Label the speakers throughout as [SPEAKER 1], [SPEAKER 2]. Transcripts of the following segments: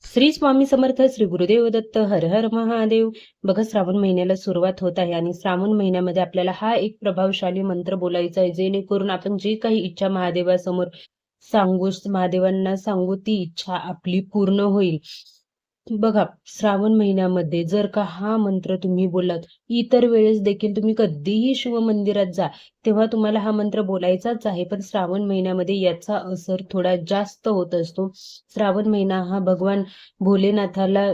[SPEAKER 1] श्री स्वामी समर्थ, श्री गुरुदेव दत्त, हर हर महादेव. बघा, श्रावण महिन्याला सुरुवात होत आहे आणि श्रावण महिन्यामध्ये आपल्याला हा एक प्रभावशाली मंत्र बोलायचा आहे, जेणेकरून आपण जी काही इच्छा महादेवासमोर सांगू, महादेवांना सांगू, ती इच्छा आपली पूर्ण होईल. बघा, श्रावण महिन्यामध्ये जर का हा मंत्र तुम्ही बोललात, इतर वेळेस देखील तुम्ही कधीही शिव मंदिरात जा, तेव्हा तुम्हाला हा मंत्र बोलायचाच आहे. पण श्रावण महिन्यामध्ये याचा असर थोडा जास्त होत असतो. श्रावण महिना हा भगवान भोलेनाथाला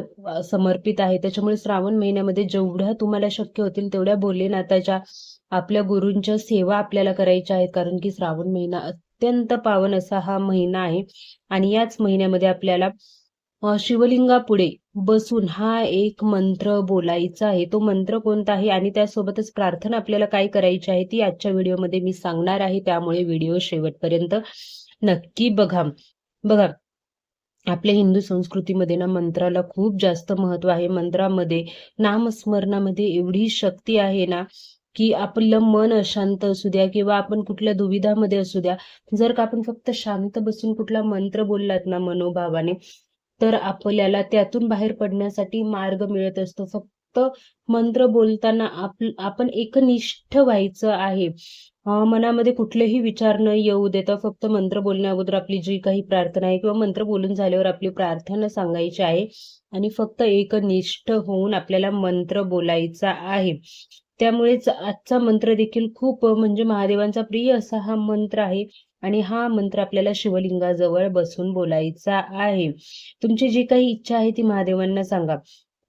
[SPEAKER 1] समर्पित आहे. त्याच्यामुळे श्रावण महिन्यामध्ये जेवढ्या तुम्हाला शक्य होतील तेवढ्या भोलेनाथाच्या, आपल्या गुरूंच्या सेवा आपल्याला करायच्या आहेत. कारण की श्रावण महिना अत्यंत पावन असा हा महिना आहे आणि याच महिन्यामध्ये आपल्याला शिवलिंगापुढे बसून हा एक मंत्र बोलायचा आहे. तो मंत्र कोणता आहे आणि त्यासोबतच प्रार्थना आपल्याला काय करायची आहे ती आजच्या व्हिडिओमध्ये मी सांगणार आहे. त्यामुळे व्हिडिओ शेवटपर्यंत नक्की बघा. बघा, आपल्या हिंदू संस्कृतीमध्ये ना मंत्राला खूप जास्त महत्व आहे. मंत्रामध्ये, नामस्मरणामध्ये एवढी शक्ती आहे ना, की आपलं मन अशांत असू द्या किंवा आपण कुठल्या दुविधामध्ये असू द्या, जर का आपण फक्त शांत बसून कुठला मंत्र बोललात ना मनोभावाने, तर आपल्याला त्यातून बाहेर पडण्यासाठी मार्ग मिळत असतो. फक्त मंत्र बोलताना आपण एकनिष्ठ व्हायचं आहे. मनामध्ये कुठलेही विचार न येऊ देता फक्त मंत्र बोलण्या अगोदर आपली जी काही प्रार्थना आहे किंवा मंत्र बोलून झाल्यावर आपली प्रार्थना सांगायची आहे आणि फक्त एकनिष्ठ होऊन आपल्याला मंत्र बोलायचा आहे. त्यामुळेच आजचा मंत्र देखील खूप म्हणजे महादेवांचा प्रिय असा हा मंत्र आहे आणि हा मंत्र आपल्याला शिवलिंगाजवळ बसून बोलायचा आहे. तुमची जी काही इच्छा आहे ती महादेवांना सांगा.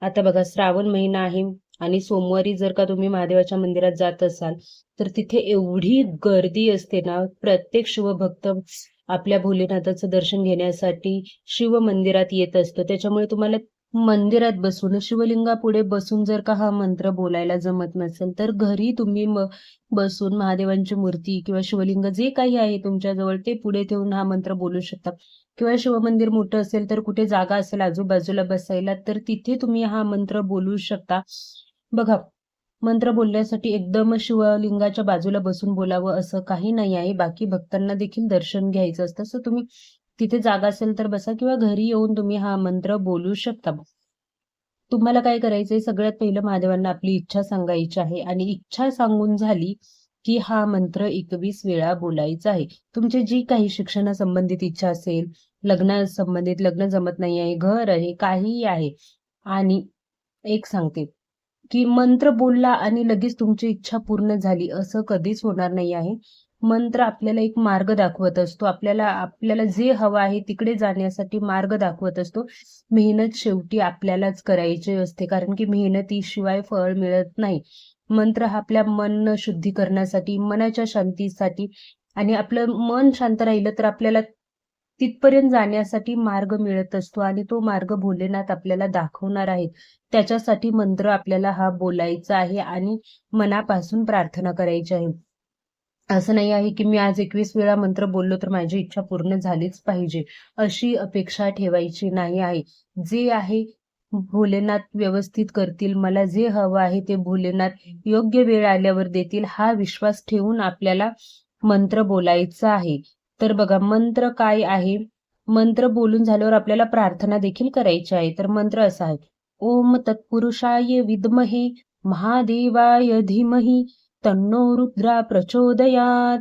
[SPEAKER 1] आता बघा, श्रावण महिना आहे आणि सोमवारी जर का तुम्ही महादेवाच्या मंदिरात जात असाल तर तिथे एवढी गर्दी असते ना, प्रत्येक शिवभक्त आपल्या भोलेनाथाचं दर्शन घेण्यासाठी शिव मंदिरात येत असतो. त्याच्यामुळे तुम्हाला मंदिरात बसून, शिवलिंगापुढे बसून जर का हा मंत्र बोलायला जमत नसेल तर घरी तुम्ही बसून महादेवांची मूर्ती किंवा शिवलिंग जे काही आहे तुमच्याजवळ ते पुढे ठेवून हा मंत्र बोलू शकता. किंवा शिवमंदिर मोठं असेल तर कुठे जागा असेल आजूबाजूला बसायला तर तिथे तुम्ही हा मंत्र बोलू शकता. बघा, मंत्र बोलण्यासाठी एकदम शिवलिंगाच्या बाजूला बसून बोलावं असं काही नाही आहे. बाकी भक्तांना देखील दर्शन घ्यायचं असतं. सो तुम्ही तिथे जागा असेल तर बसा किंवा घरी येऊन तुम्ही हा मंत्र बोलू शकता. तुम्हाला काय करायचंय, सगळ्यात पहिलं महादेवांना आपली इच्छा सांगायची आहे आणि इच्छा सांगून झाली की हा मंत्र 21 वेळा बोलायचा आहे. तुमची जी काही शिक्षणासंबंधित इच्छा असेल, लग्नासंबंधित, लग्न जमत नाही आहे, घर आहे, काहीही आहे, आणि एक सांगते की मंत्र बोलला आणि लगेच तुमची इच्छा पूर्ण झाली असं कधीच होणार नाही आहे. मंत्र आपल्याला एक मार्ग दाखवत असतो. आपल्याला जे हवं आहे तिकडे जाण्यासाठी मार्ग दाखवत असतो. मेहनत शेवटी आपल्यालाच करायची असते, कारण की मेहनतीशिवाय फळ मिळत नाही. मंत्र हा आपल्या मन शुद्धीकरणासाठी, मनाच्या शांतीसाठी, आणि आपलं मन शांत राहिलं तर आपल्याला तिथपर्यंत जाण्यासाठी मार्ग मिळत असतो आणि तो मार्ग भोलेनाथ आपल्याला दाखवणार आहेत. त्याच्यासाठी मंत्र आपल्याला हा बोलायचा आहे आणि मनापासून प्रार्थना करायची आहे. असं नाही आहे की मी आज 21 वेळा मंत्र बोललो तर माझी इच्छा पूर्ण झालीच पाहिजे, अशी अपेक्षा ठेवायची नाही आहे. जे आहे भोलेनाथ व्यवस्थित करतील. मला जे हवं आहे ते भोलेनाथ योग्य वेळ आल्यावर देतील, हा विश्वास ठेवून आपल्याला मंत्र बोलायचा आहे. तर बघा, मंत्र काय आहे. मंत्र बोलून झाल्यावर आपल्याला प्रार्थना देखील करायची आहे. तर मंत्र असा आहे: ओम तत्पुरुषाय विद्महे महादेवाय धीमहि तन्नो रुद्रा प्रचोदयात.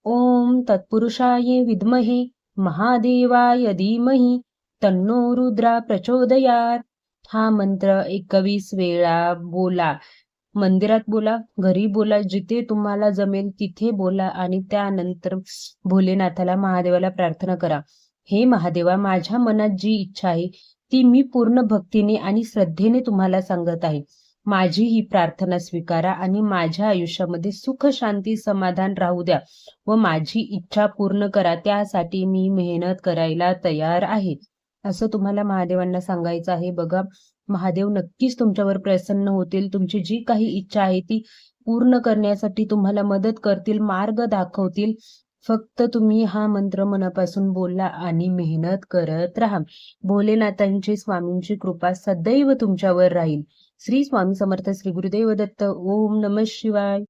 [SPEAKER 1] ओम तत्पुरुषाय विद्महे महादेवाय धीमहि तन्नो रुद्रा प्रचोदयात. हा मंत्र 21 वेळा बोला. मंदिरात बोला, घरी बोला, जिथे तुम्हाला जमेल तिथे बोला आणि त्यानंतर भोलेनाथाला, महादेवाला प्रार्थना करा: हे महादेवा, माझ्या मनात जी इच्छा आहे ती मी पूर्ण भक्तीने आणि श्रद्धेने तुम्हाला सांगत आहे. माझी ही प्रार्थना स्वीकारा आणि माझ्या आयुष्यामध्ये सुख, शांती, समाधान राहू द्या व माझी इच्छा पूर्ण करा. त्यासाठी मी मेहनत करायला तयार आहे, असं तुम्हाला महादेवांना सांगायचं आहे. बघा, महादेव नक्कीच तुमच्यावर प्रसन्न होतील. तुमची जी काही इच्छा आहे ती पूर्ण करण्यासाठी तुम्हाला मदत करतील, मार्ग दाखवतील. फक्त तुम्ही हा मंत्र मनापासून बोला आणि मेहनत करत राहा. भोलेनाथांची, स्वामींची कृपा सदैव तुमच्यावर राहील. श्री स्वामी समर्थ, श्री गुरुदेव दत्त. ओम नमः शिवाय.